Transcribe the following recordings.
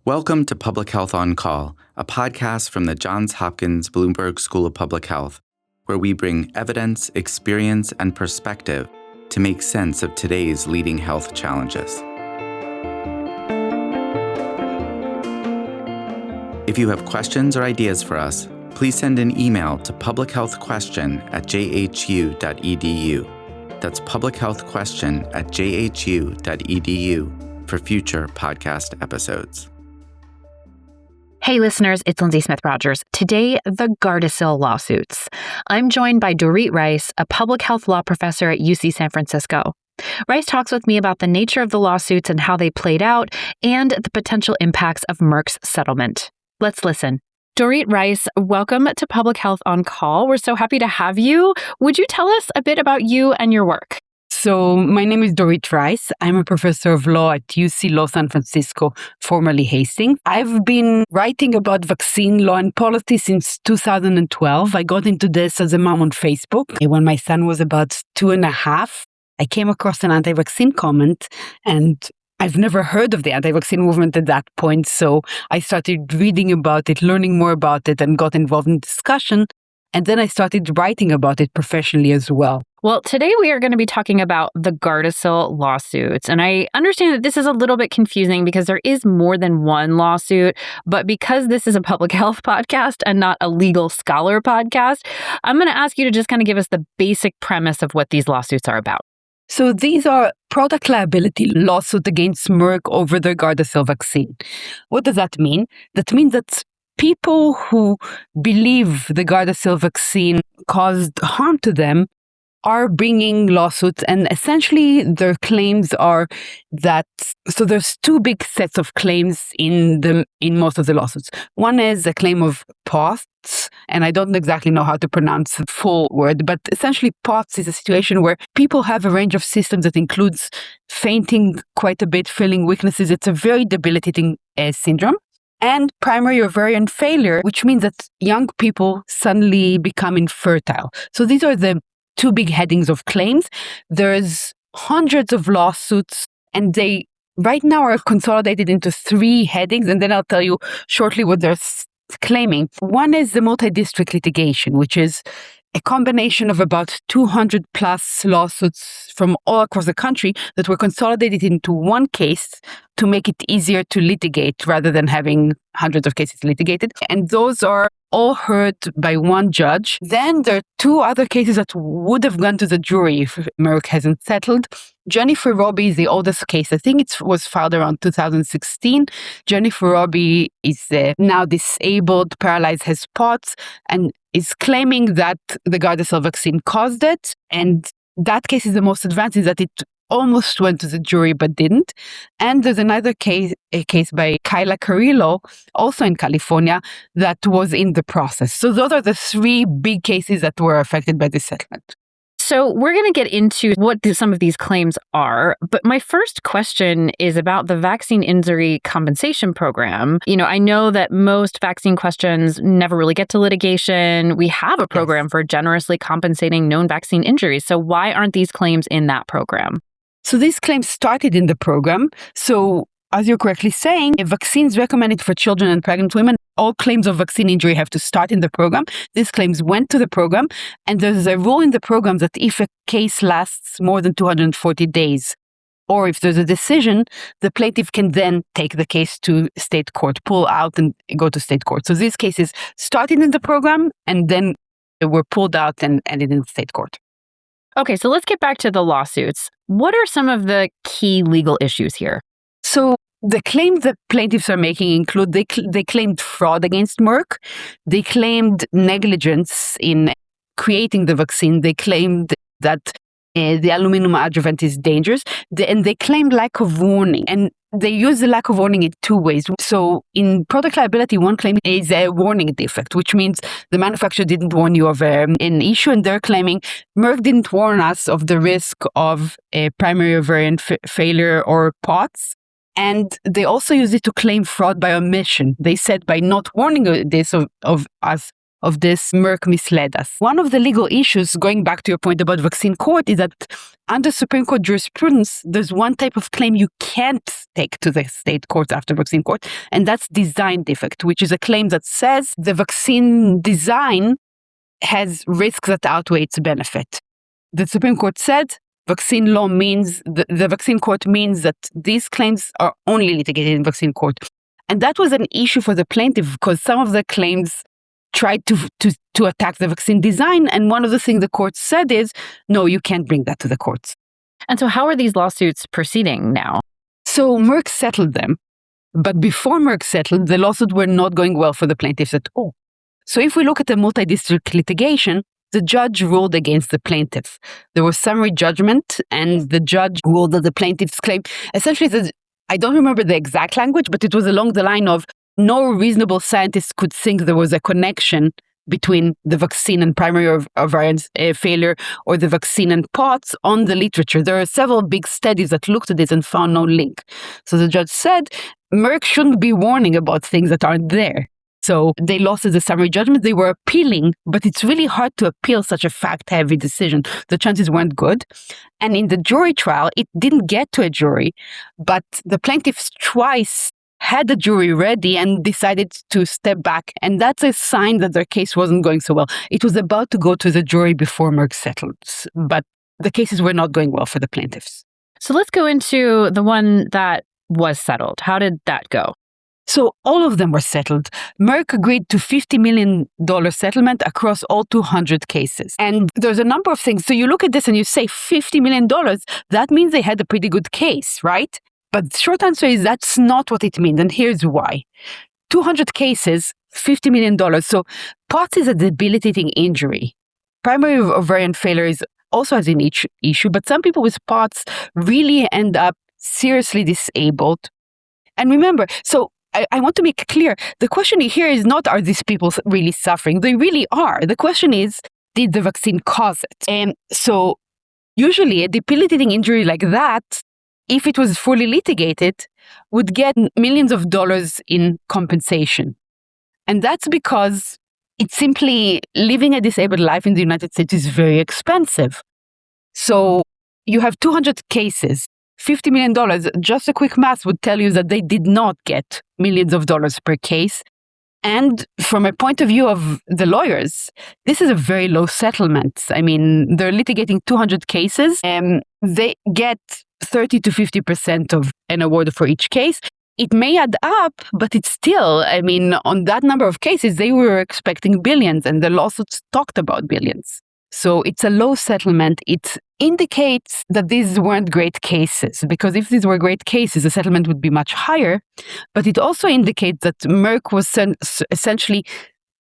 Welcome to Public Health on Call, a podcast from the Johns Hopkins Bloomberg School of Public Health, where we bring evidence, experience, and perspective to make sense of today's leading health challenges. If you have questions or ideas for us, please send an email to publichealthquestion@jhu.edu. That's publichealthquestion@jhu.edu for future podcast episodes. Hey listeners, it's Lindsay Smith Rogers. Today, the Gardasil lawsuits. I'm joined by Dorit Reiss, a public health law professor at UC San Francisco. Reiss talks with me about the nature of the lawsuits and how they played out, and the potential impacts of Merck's settlement. Let's listen. Dorit Reiss, welcome to Public Health on Call. We're so happy to have you. Would you tell us a bit about you and your work? So my name is Dorit Reiss. I'm a professor of law at UC Law San Francisco, formerly Hastings. I've been writing about vaccine law and policy since 2012. I got into this as a mom on Facebook. When my son was about 2.5, I came across an anti-vaccine comment, and I've never heard of the anti-vaccine movement at that point. So I started reading about it, learning more about it, and got involved in discussion. And then I started writing about it professionally as well. Well, today we are going to be talking about the Gardasil lawsuits. And I understand that this is a little bit confusing because there is more than one lawsuit. But because this is a public health podcast and not a legal scholar podcast, I'm going to ask you to just kind of give us the basic premise of what these lawsuits are about. So these are product liability lawsuits against Merck over their Gardasil vaccine. What does that mean? That means that people who believe the Gardasil vaccine caused harm to them are bringing lawsuits, and essentially their claims are that, so there's two big sets of claims in most of the lawsuits. One is a claim of POTS, and I don't exactly know how to pronounce the full word, but essentially POTS is a situation where people have a range of symptoms that includes fainting quite a bit, feeling weaknesses. It's a very debilitating syndrome. And primary ovarian failure, which means that young people suddenly become infertile. So these are the two big headings of claims. There's hundreds of lawsuits, and they right now are consolidated into three headings, and then I'll tell you shortly what they're claiming. One is the multi-district litigation, which is a combination of about 200 plus lawsuits from all across the country that were consolidated into one case to make it easier to litigate rather than having hundreds of cases litigated. And those are all heard by one judge. Then there are two other cases that would have gone to the jury if Merck hasn't settled. Jennifer Robbie is the oldest case. I think it was filed around 2016. Jennifer Robbie is now disabled, paralyzed, has POTS, and is claiming that the Gardasil vaccine caused it. And that case is the most advanced, is that it almost went to the jury but didn't. And there's another case, a case by Kyla Carrillo, also in California, that was in the process. So those are the three big cases that were affected by this settlement. So we're going to get into what some of these claims are. But my first question is about the vaccine injury compensation program. You know, I know that most vaccine questions never really get to litigation. We have a program for generously compensating known vaccine injuries. So why aren't these claims in that program? So these claims started in the program. So as you're correctly saying, if vaccines recommended for children and pregnant women, all claims of vaccine injury have to start in the program. These claims went to the program, and there's a rule in the program that if a case lasts more than 240 days, or if there's a decision, the plaintiff can then take the case to state court, pull out and go to state court. So these cases started in the program, and then they were pulled out and ended in state court. Okay, so let's get back to the lawsuits. What are some of the key legal issues here? So the claims that plaintiffs are making include they claimed fraud against Merck. They claimed negligence in creating the vaccine. They claimed that the aluminum adjuvant is dangerous. And they claimed lack of warning. And they use the lack of warning in two ways. So in product liability, one claim is a warning defect, which means the manufacturer didn't warn you of an issue. And they're claiming Merck didn't warn us of the risk of a primary ovarian failure or POTS. And they also use it to claim fraud by omission. They said by not warning this of us, of this Merck misled us. One of the legal issues, going back to your point about vaccine court, is that under Supreme Court jurisprudence, there's one type of claim you can't take to the state court after vaccine court, and that's design defect, which is a claim that says the vaccine design has risks that outweigh its benefit. The Supreme Court said vaccine law means, the vaccine court means that these claims are only litigated in vaccine court. And that was an issue for the plaintiff because some of the claims tried to attack the vaccine design. And one of the things the court said is, no, you can't bring that to the courts. And so how are these lawsuits proceeding now? So Merck settled them. But before Merck settled, the lawsuits were not going well for the plaintiffs at all. So if we look at the multi-district litigation, the judge ruled against the plaintiff. There was summary judgment, and the judge ruled that the plaintiff's claim, essentially, I don't remember the exact language, but it was along the line of no reasonable scientist could think there was a connection between the vaccine and primary ovarian failure or the vaccine and POTS on the literature. There are several big studies that looked at this and found no link. So the judge said, Merck shouldn't be warning about things that aren't there. So they lost the summary judgment. They were appealing, but it's really hard to appeal such a fact-heavy decision. The chances weren't good. And in the jury trial, it didn't get to a jury, but the plaintiffs twice had the jury ready and decided to step back. And that's a sign that their case wasn't going so well. It was about to go to the jury before Merck settled, but the cases were not going well for the plaintiffs. So let's go into the one that was settled. How did that go? So all of them were settled. Merck agreed to $50 million settlement across all 200 cases. And there's a number of things. So you look at this and you say $50 million, that means they had a pretty good case, right? But the short answer is that's not what it means. And here's why. 200 cases, $50 million. So POTS is a debilitating injury. Primary ovarian failure is also has an issue, but some people with POTS really end up seriously disabled. And remember, so I want to make clear, the question here is not, are these people really suffering? They really are. The question is, did the vaccine cause it? And so usually a debilitating injury like that, if it was fully litigated, would get millions of dollars in compensation. And that's because it's simply living a disabled life in the United States is very expensive. So you have 200 cases. $50 million, just a quick math would tell you that they did not get millions of dollars per case. And from a point of view of the lawyers, this is a very low settlement. I mean, they're litigating 200 cases and they get 30 to 50% of an award for each case. It may add up, but it's still, I mean, on that number of cases, they were expecting billions and the lawsuits talked about billions. So it's a low settlement. It indicates that these weren't great cases, because if these were great cases, the settlement would be much higher. But it also indicates that Merck was essentially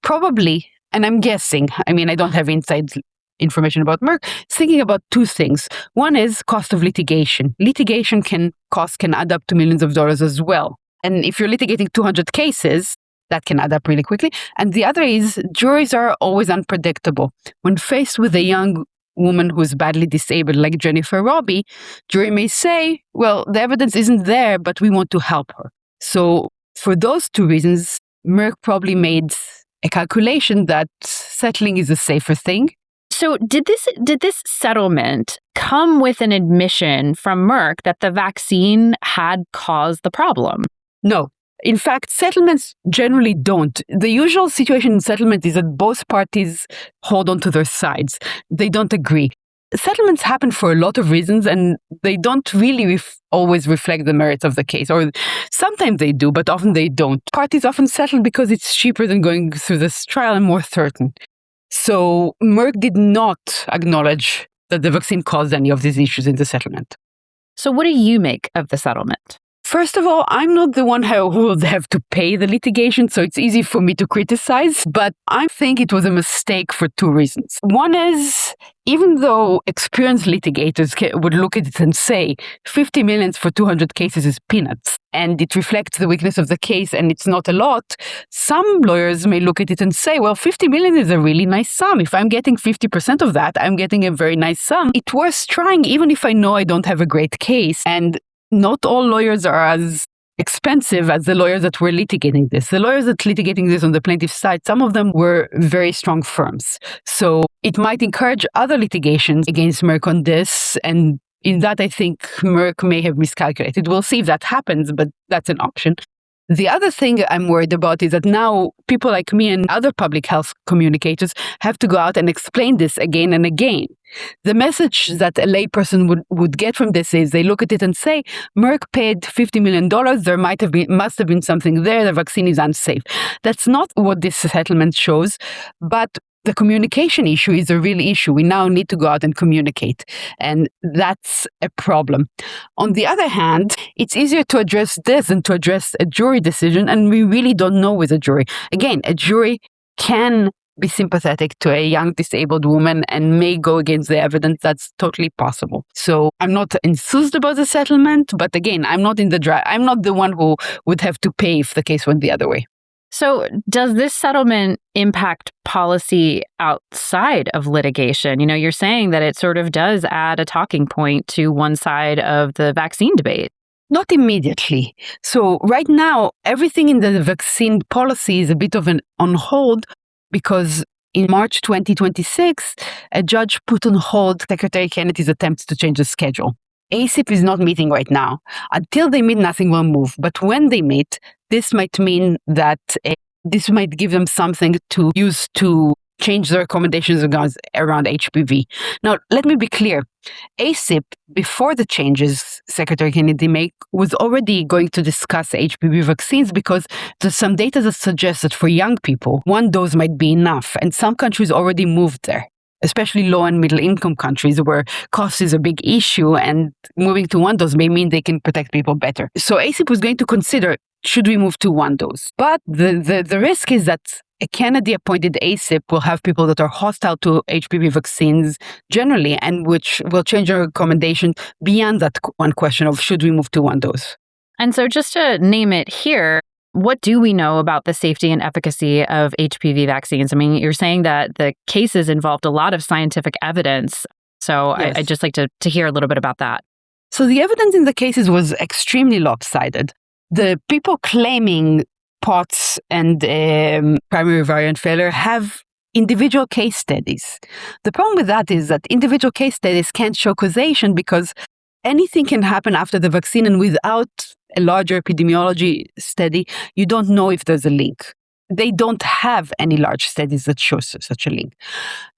probably, and I'm guessing, I mean, I don't have inside information about Merck, thinking about two things. One is cost of litigation. Litigation can add up to millions of dollars as well. And if you're litigating 200 cases, that can add up really quickly. And the other is juries are always unpredictable. When faced with a young woman who's badly disabled, like Jennifer Robbie, jury may say, well, the evidence isn't there, but we want to help her. So for those two reasons, Merck probably made a calculation that settling is a safer thing. So did this settlement come with an admission from Merck that the vaccine had caused the problem? No. In fact, settlements generally don't. The usual situation in settlement is that both parties hold on to their sides. They don't agree. Settlements happen for a lot of reasons, and they don't really always reflect the merits of the case. Or sometimes they do, but often they don't. Parties often settle because it's cheaper than going through this trial and more certain. So Merck did not acknowledge that the vaccine caused any of these issues in the settlement. So what do you make of the settlement? First of all, I'm not the one who will have to pay the litigation, so it's easy for me to criticize, but I think it was a mistake for two reasons. One is, even though experienced litigators would look at it and say, $50 million for 200 cases is peanuts, and it reflects the weakness of the case and it's not a lot, some lawyers may look at it and say, well, $50 million is a really nice sum. If I'm getting 50% of that, I'm getting a very nice sum. It's worth trying, even if I know I don't have a great case. And not all lawyers are as expensive as the lawyers that were litigating this. The lawyers that litigating this on the plaintiff side, some of them were very strong firms. So it might encourage other litigations against Merck on this. And in that, I think Merck may have miscalculated. We'll see if that happens, but that's an option. The other thing I'm worried about is that now people like me and other public health communicators have to go out and explain this again and again. The message that a layperson would get from this is they look at it and say, Merck paid $50 million. There must have been something there. The vaccine is unsafe. That's not what this settlement shows, but the communication issue is a real issue. We now need to go out and communicate, and that's a problem. On the other hand, it's easier to address this than to address a jury decision, and we really don't know with a jury. Again, a jury can be sympathetic to a young disabled woman and may go against the evidence. That's totally possible. So I'm not enthused about the settlement, but again, I'm not the one who would have to pay if the case went the other way. So does this settlement impact policy outside of litigation? You know, you're saying that it sort of does add a talking point to one side of the vaccine debate. Not immediately. So right now, everything in the vaccine policy is a bit of an on hold because in March 2026, a judge put on hold Secretary Kennedy's attempts to change the schedule. ACIP is not meeting right now. Until they meet, nothing will move. But when they meet, this might mean that this might give them something to use to change the recommendations around HPV. Now, let me be clear. ACIP, before the changes Secretary Kennedy made, was already going to discuss HPV vaccines because there's some data that suggests that for young people, one dose might be enough. And some countries already moved there, especially low and middle income countries where cost is a big issue, and moving to one dose may mean they can protect people better. So ACIP was going to consider, should we move to one dose? But the risk is that a Kennedy-appointed ACIP will have people that are hostile to HPV vaccines generally, and which will change our recommendation beyond that one question of should we move to one dose. And so just to name it here, what do we know about the safety and efficacy of HPV vaccines? I mean, you're saying that the cases involved a lot of scientific evidence. So yes. I'd just like to hear a little bit about that. So the evidence in the cases was extremely lopsided. The people claiming POTS and primary variant failure have individual case studies. The problem with that is that individual case studies can't show causation because anything can happen after the vaccine, and without a larger epidemiology study, you don't know if there's a link. They don't have any large studies that show such a link.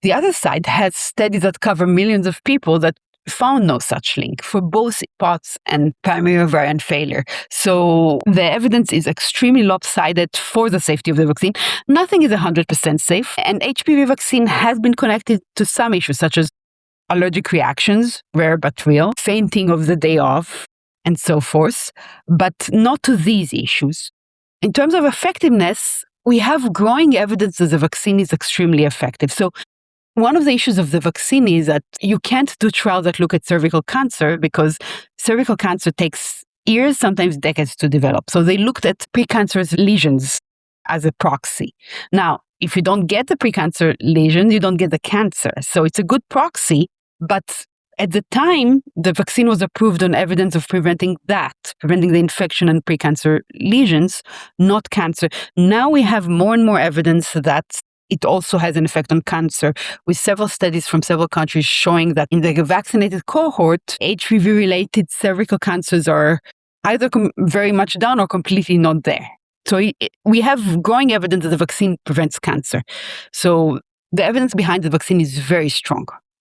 The other side has studies that cover millions of people that found no such link for both POTS and primary variant failure. So the evidence is extremely lopsided for the safety of the vaccine. Nothing is 100% safe, and HPV vaccine has been connected to some issues such as allergic reactions, rare but real, fainting of the day off, and so forth, but not to these issues. In terms of effectiveness, we have growing evidence that the vaccine is extremely effective. So one of the issues of the vaccine is that you can't do trials that look at cervical cancer because cervical cancer takes years, sometimes decades to develop. So they looked at precancerous lesions as a proxy. Now, if you don't get the precancer lesions, you don't get the cancer. So it's a good proxy, but at the time, the vaccine was approved on evidence of preventing the infection and precancer lesions, not cancer. Now we have more and more evidence that it also has an effect on cancer, with several studies from several countries showing that in the vaccinated cohort, HPV-related cervical cancers are either very much down or completely not there. So we have growing evidence that the vaccine prevents cancer. So the evidence behind the vaccine is very strong.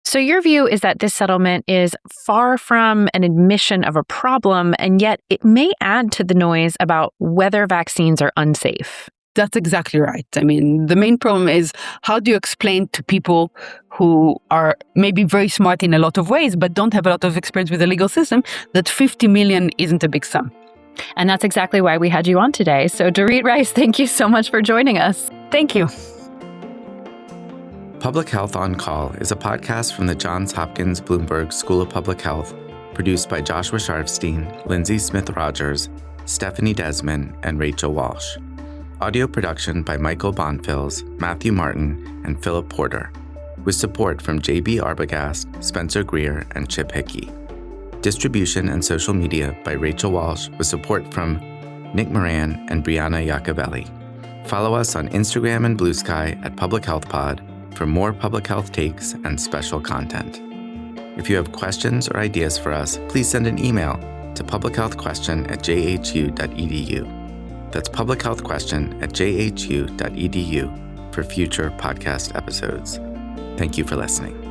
So your view is that this settlement is far from an admission of a problem, and yet it may add to the noise about whether vaccines are unsafe. That's exactly right. I mean, the main problem is how do you explain to people who are maybe very smart in a lot of ways, but don't have a lot of experience with the legal system, that 50 million isn't a big sum. And that's exactly why we had you on today. So Dorit Reiss, thank you so much for joining us. Thank you. Public Health on Call is a podcast from the Johns Hopkins Bloomberg School of Public Health, produced by Joshua Sharfstein, Lindsay Smith Rogers, Stephanie Desmond, and Rachel Walsh. Audio production by Michael Bonfils, Matthew Martin, and Philip Porter, with support from JB Arbogast, Spencer Greer, and Chip Hickey. Distribution and social media by Rachel Walsh, with support from Nick Moran, and Brianna Iacovelli. Follow us on Instagram and Blue Sky at Public Health Pod for more public health takes and special content. If you have questions or ideas for us, please send an email to publichealthquestion@jhu.edu. That's publichealthquestion@jhu.edu for future podcast episodes. Thank you for listening.